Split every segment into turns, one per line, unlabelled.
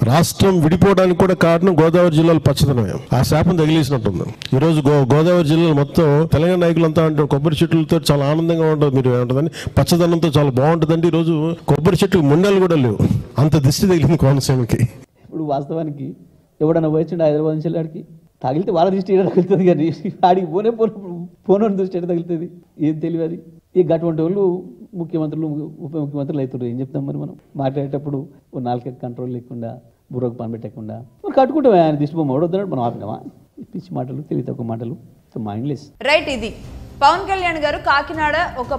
రాష్ట్రం విడిపోవడానికి కూడా కారణం గోదావరి జిల్లాలో పచ్చదనమే. ఆ శాపం తగిలేసినట్టుంది. ఈరోజు గోదావరి జిల్లాలో మొత్తం తెలంగాణ నాయకులంతా అంటారు కొబ్బరి చెట్లతో చాలా ఆనందంగా ఉంటుంది, మీరు ఏమంటుందని పచ్చదనంతో చాలా బాగుంటుందండి. ఈరోజు కొబ్బరి చెట్లు ముండలు కూడా లేవు, అంత దిష్టి తగిలింది కోనసీమకి.
ఇప్పుడు వాస్తవానికి ఎవడన్నా పోయించండి హైదరాబాద్ నుంచి ఆడికి తగిలితే వాళ్ళ దృష్టి ఏడా తగులుతుంది, కానీ ఆడికి పోనోని దృష్టి ఏడా తగులుతుంది ఏం తెలియదు. ఈ అటువంటి వాళ్ళు ముఖ్యమంత్రులు ఉప ముఖ్యమంత్రులు అవుతారు. ఏం చెప్తాం మరి మనం మాట్లాడేటప్పుడు నాలుగు కంట్రోల్ లేకుండా బుర్రకు పని పెట్టకుండా మనం కట్టుకుంటాం. ఆయన దిష్టి బొమ్మ వద్దన్నాడు, మనం ఆపినామా? పిచ్చి మాటలు, తెలివి తక్కువ మాటలు, మైండ్లెస్.
రైట్. ఇది పవన్ కళ్యాణ్ గారు కాకినాడ ఒక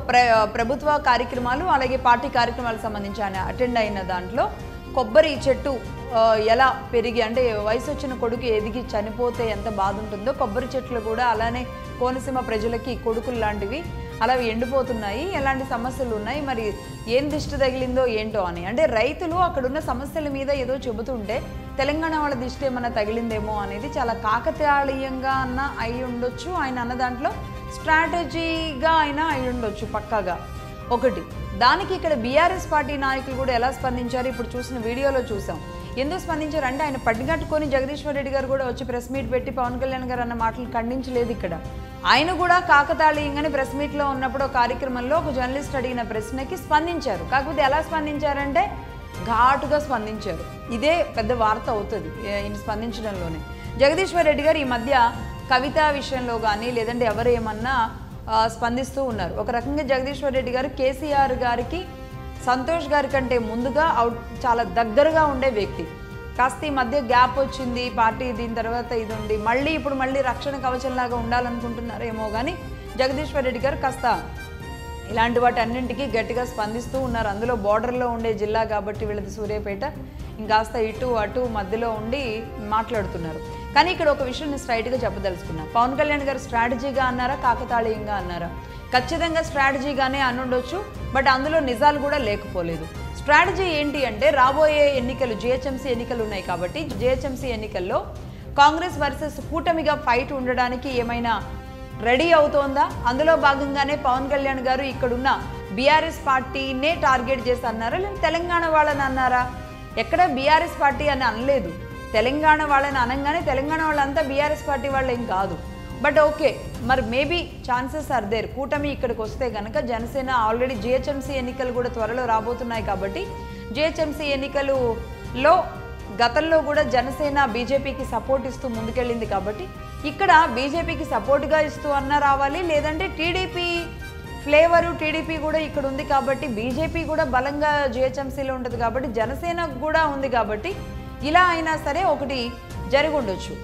ప్రభుత్వ కార్యక్రమాలు అలాగే పార్టీ కార్యక్రమాలకు సంబంధించి ఆయన అటెండ్ అయిన దాంట్లో కొబ్బరి చెట్టు ఎలా పెరిగి అంటే వయసు వచ్చిన కొడుకు ఎదిగి చనిపోతే ఎంత బాధ ఉంటుందో కొబ్బరి చెట్లు కూడా అలానే కోనసీమ ప్రజలకి కొడుకులు లాంటివి అలా ఎండిపోతున్నాయి, ఎలాంటి సమస్యలు ఉన్నాయి, మరి ఏం దిష్టి తగిలిందో ఏంటో అని. అంటే రైతులు అక్కడున్న సమస్యల మీద ఏదో చెబుతుంటే తెలంగాణ వాళ్ళ దిష్టి ఏమన్నా తగిలిందేమో అనేది చాలా కాకతాళీయంగా అన్న అయి ఉండొచ్చు. ఆయన అన్న దాంట్లో స్ట్రాటజీగా అయినా అయి ఉండొచ్చు పక్కాగా. ఒకటి దానికి ఇక్కడ బీఆర్ఎస్ పార్టీ నాయకులు కూడా ఎలా స్పందించారు ఇప్పుడు చూసిన వీడియోలో చూసాం. ఎందుకు స్పందించారు అంటే ఆయన పట్టుకట్టుకొని జగదీశ్వర్ రెడ్డి గారు కూడా వచ్చి ప్రెస్ మీట్ పెట్టి పవన్ కళ్యాణ్ గారు అన్న మాటలు ఖండించలేదు. ఇక్కడ ఆయన కూడా కాకతాళీయంగానే ప్రెస్ మీట్లో ఉన్నప్పుడు ఒక కార్యక్రమంలో ఒక జర్నలిస్ట్ అడిగిన ప్రశ్నకి స్పందించారు. కాకపోతే ఎలా స్పందించారంటే ఘాటుగా స్పందించారు. ఇదే పెద్ద వార్త అవుతుంది ఈయన స్పందించడంలోనే. జగదీశ్వర్ రెడ్డి గారు ఈ మధ్య కవిత విషయంలో కానీ లేదంటే ఎవరు ఏమన్నా స్పందిస్తూ ఉన్నారు. ఒక రకంగా జగదీశ్వర్ రెడ్డి గారు కేసీఆర్ గారికి సంతోష్ గారి కంటే ముందుగా చాలా దగ్గరగా ఉండే వ్యక్తి. కాస్త ఈ మధ్య గ్యాప్ వచ్చింది పార్టీ దీని తర్వాత ఇది ఉండి ఇప్పుడు మళ్ళీ రక్షణ కవచంలాగా ఉండాలనుకుంటున్నారేమో కానీ జగదీశ్వర్ రెడ్డి గారు కాస్త ఇలాంటి వాటి అన్నింటికీ గట్టిగా స్పందిస్తూ ఉన్నారు. అందులో బార్డర్లో ఉండే జిల్లా కాబట్టి వీళ్ళది సూర్యాపేట, ఇంకాస్త ఇటు అటు మధ్యలో ఉండి మాట్లాడుతున్నారు. కానీ ఇక్కడ ఒక విషయం స్ట్రైట్గా చెప్పదలుచుకున్నా. పవన్ కళ్యాణ్ గారు స్ట్రాటజీగా అన్నారా కాకతాళీయంగా అన్నారా? ఖచ్చితంగా స్ట్రాటజీగానే అనుండొచ్చు, బట్ అందులో నిజాలు కూడా లేకపోలేదు. స్ట్రాటజీ ఏంటి అంటే రాబోయే ఎన్నికలు జిహెచ్ఎంసీ ఎన్నికలు ఉన్నాయి కాబట్టి జిహెచ్ఎంసీ ఎన్నికల్లో కాంగ్రెస్ వర్సెస్ కూటమిగా ఫైట్ ఉండడానికి ఏమైనా రెడీ అవుతోందా? అందులో భాగంగానే పవన్ కళ్యాణ్ గారు ఇక్కడున్న బీఆర్ఎస్ పార్టీనే టార్గెట్ చేసి అన్నారా లేదా తెలంగాణ వాళ్ళని అన్నారా? ఎక్కడ బీఆర్ఎస్ పార్టీ అని అనలేదు. తెలంగాణ వాళ్ళని అనగానే తెలంగాణ వాళ్ళంతా బీఆర్ఎస్ పార్టీ వాళ్ళు ఏం కాదు. బట్ ఓకే, మరి మేబీ ఛాన్సెస్ ఆర్ దేర్. కూటమి ఇక్కడికి వస్తే కనుక జనసేన ఆల్రెడీ జిహెచ్ఎంసీ ఎన్నికలు కూడా త్వరలో రాబోతున్నాయి కాబట్టి జిహెచ్ఎంసీ ఎన్నికలలో గతంలో కూడా జనసేన బీజేపీకి సపోర్ట్ ఇస్తూ ముందుకెళ్ళింది కాబట్టి ఇక్కడ బీజేపీకి సపోర్ట్గా ఇస్తూ అన్నా రావాలి, లేదంటే టీడీపీ ఫ్లేవరు టీడీపీ కూడా ఇక్కడ ఉంది కాబట్టి బీజేపీ కూడా బలంగా జిహెచ్ఎంసీలో ఉంటుంది కాబట్టి జనసేన కూడా ఉంది కాబట్టి ఇలా అయినా సరే ఒకటి జరిగి ఉండొచ్చు.